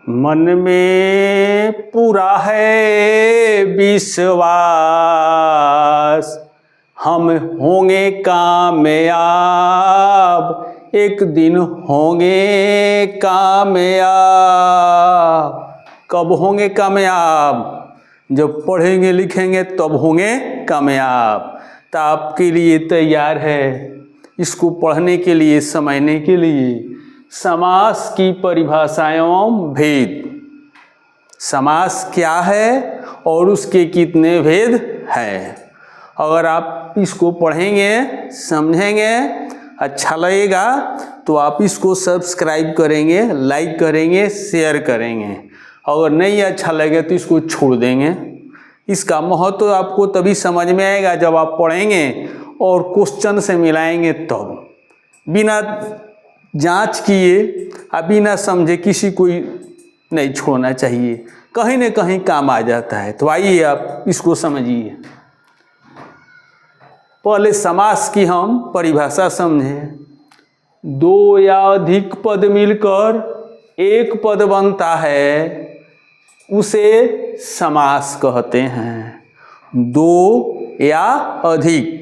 मन में पूरा है विश्वास, हम होंगे कामयाब, एक दिन होंगे कामयाब। कब होंगे कामयाब? जब पढ़ेंगे लिखेंगे तब होंगे कामयाब। तो आपके लिए तैयार है इसको पढ़ने के लिए, समझने के लिए समास की परिभाषा एवं भेद। समास क्या है और उसके कितने भेद हैं। अगर आप इसको पढ़ेंगे समझेंगे अच्छा लगेगा तो आप इसको सब्सक्राइब करेंगे, लाइक करेंगे, शेयर करेंगे। अगर नहीं अच्छा लगे तो इसको छोड़ देंगे। इसका महत्व आपको तभी समझ में आएगा जब आप पढ़ेंगे और क्वेश्चन से मिलाएंगे तब। बिना जांच किए बिना समझे किसी को नहीं छोड़ना चाहिए, कहीं न कहीं काम आ जाता है। तो आइए आप इसको समझिए। पहले समास की हम परिभाषा समझें। दो या अधिक पद मिलकर एक पद बनता है उसे समास कहते हैं। दो या अधिक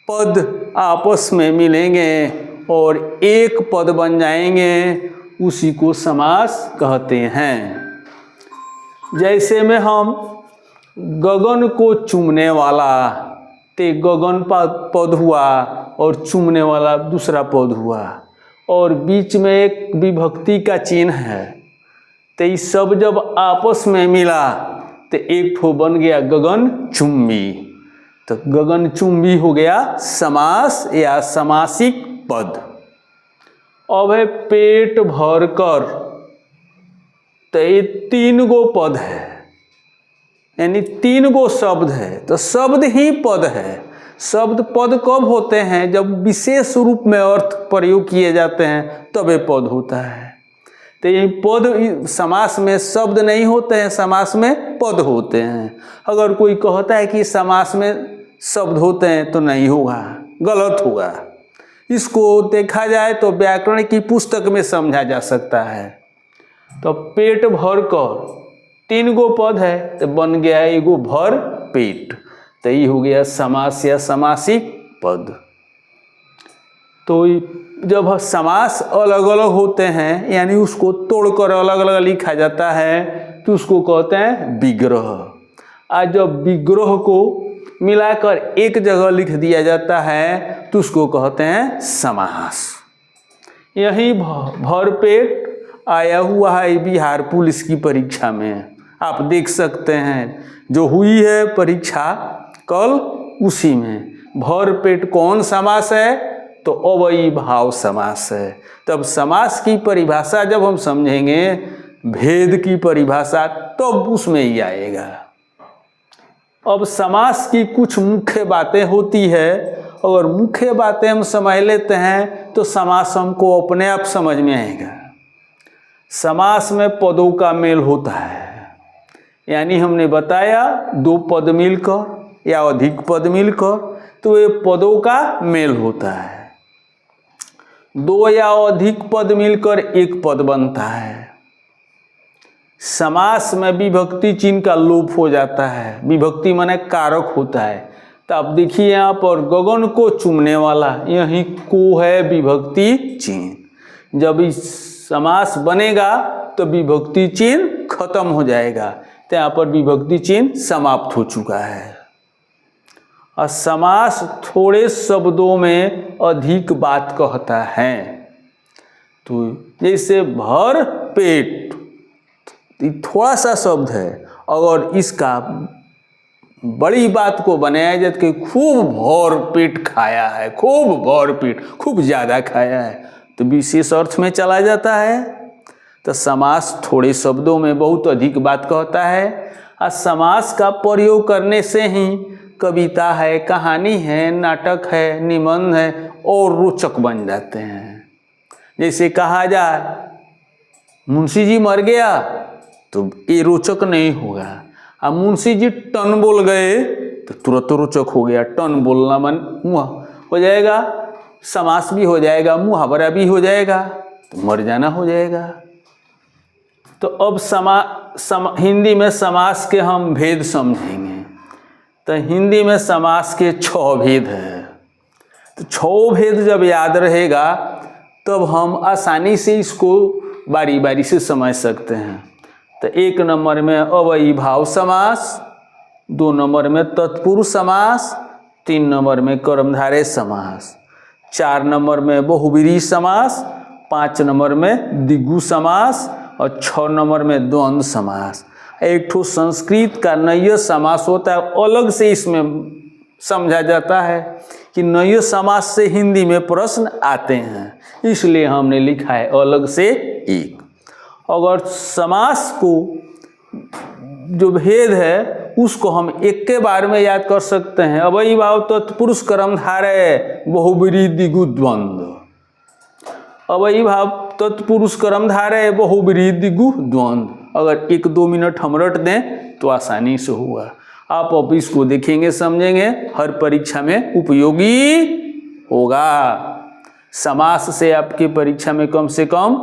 पद आपस में मिलेंगे और एक पद बन जाएंगे, उसी को समास कहते हैं। जैसे में हम गगन को चूमने वाला, ते गगन पद हुआ और चूमने वाला दूसरा पद हुआ और बीच में एक विभक्ति का चिन्ह है। तो ये सब जब आपस में मिला तो एक ठो बन गया गगन चुंबी। तो गगन चुंबी हो गया समास या समासिक पद। अब है पेट भर कर, तो ये 3 गो पद है, यानी 3 गो शब्द है। तो शब्द ही पद है। शब्द पद कब होते हैं? जब विशेष रूप में अर्थ प्रयोग किए जाते हैं तब ये पद होता है। तो ये पद समास में शब्द नहीं होते हैं, समास में पद होते हैं। अगर कोई कहता है कि समास में शब्द होते हैं तो नहीं होगा, गलत होगा। इसको देखा जाए तो व्याकरण की पुस्तक में समझा जा सकता है। तो पेट भर कर 3 गो पद है तो बन गया एगो भर पेट। तो ये हो गया समास या समासिक पद। तो जब समास अलग अलग होते हैं यानी उसको तोड़कर अलग अलग लिखा जाता है तो उसको कहते हैं विग्रह। आज जब विग्रह को मिलाकर एक जगह लिख दिया जाता है तो उसको कहते हैं समास। यही भरपेट आया हुआ है बिहार पुलिस की परीक्षा में, आप देख सकते हैं जो हुई है परीक्षा कल, उसी में भरपेट कौन समास है? तो अवयवी भाव समास है। तब समास की परिभाषा जब हम समझेंगे, भेद की परिभाषा, तब उसमें ही आएगा। अब समास की कुछ मुख्य बातें होती है। अगर मुख्य बातें हम समझ लेते हैं तो समास हमको अपने आप समझ में आएगा। समास में पदों का मेल होता है, यानी हमने बताया 2 पद मिलकर या अधिक पद मिलकर तो ये पदों का मेल होता है। 2 या अधिक पद मिलकर एक पद बनता है। समास में विभक्ति चिन्ह का लोप हो जाता है। विभक्ति माने कारक होता है। तो आप देखिए यहाँ पर गगन को चूमने वाला, यही को है विभक्ति चिन्ह। जब इस समास बनेगा तो विभक्ति चिन्ह खत्म हो जाएगा। तो यहाँ पर विभक्ति चिन्ह समाप्त हो चुका है। और समास थोड़े शब्दों में अधिक बात कहता है। तो जैसे भर पेट, थोड़ा सा शब्द है, अगर इसका बड़ी बात को बनाया जाए कि खूब भर पेट खाया है, खूब भर पेट, खूब ज़्यादा खाया है, तो विशेष अर्थ में चला जाता है। तो समास थोड़े शब्दों में बहुत अधिक बात कहता है। और समास का प्रयोग करने से ही कविता है, कहानी है, नाटक है, निबंध है और रोचक बन जाते हैं। जैसे कहा जाए मुंशी जी मर गया तो ये रोचक नहीं होगा। अब मुंशी जी टन बोल गए तो तुरंत रोचक हो गया। टन बोलना मन मुँह हो जाएगा, समास भी हो जाएगा, मुहावरा भी हो जाएगा, तो मर जाना हो जाएगा। तो अब हिंदी में समास के हम भेद समझेंगे। तो हिंदी में समास के 6 भेद हैं। तो 6 भेद जब याद रहेगा तब हम आसानी से इसको बारी बारी से समझ सकते हैं। तो 1 नंबर में अव्ययीभाव समास, 2 नंबर में तत्पुरुष समास, 3 नंबर में कर्मधारय समास, 4 नंबर में बहुव्रीहि समास, 5 नंबर में द्विगु समास और 6 नंबर में द्वंद्व समास। एक ठो संस्कृत का नव्य समास होता है, अलग से इसमें समझा जाता है कि नव्य समास से हिंदी में प्रश्न आते हैं, इसलिए हमने लिखा है अलग से एक। अगर समास को जो भेद है उसको हम एक के बार में याद कर सकते हैं। अव्ययीभाव तत्पुरुष कर्मधारय बहुव्रीहि द्विगु द्वंद्व, अव्ययीभाव तत्पुरुष कर्मधारय बहुव्रीहि द्विगु द्वंद्व। अगर 1-2 मिनट हम रट दें तो आसानी से हुआ। आप अब इसको देखेंगे समझेंगे, हर परीक्षा में उपयोगी होगा। समास से आपकी परीक्षा में कम से कम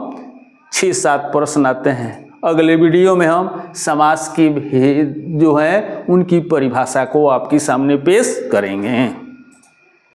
6-7 प्रश्न आते हैं। अगले वीडियो में हम समास की भेद जो है उनकी परिभाषा को आपके सामने पेश करेंगे।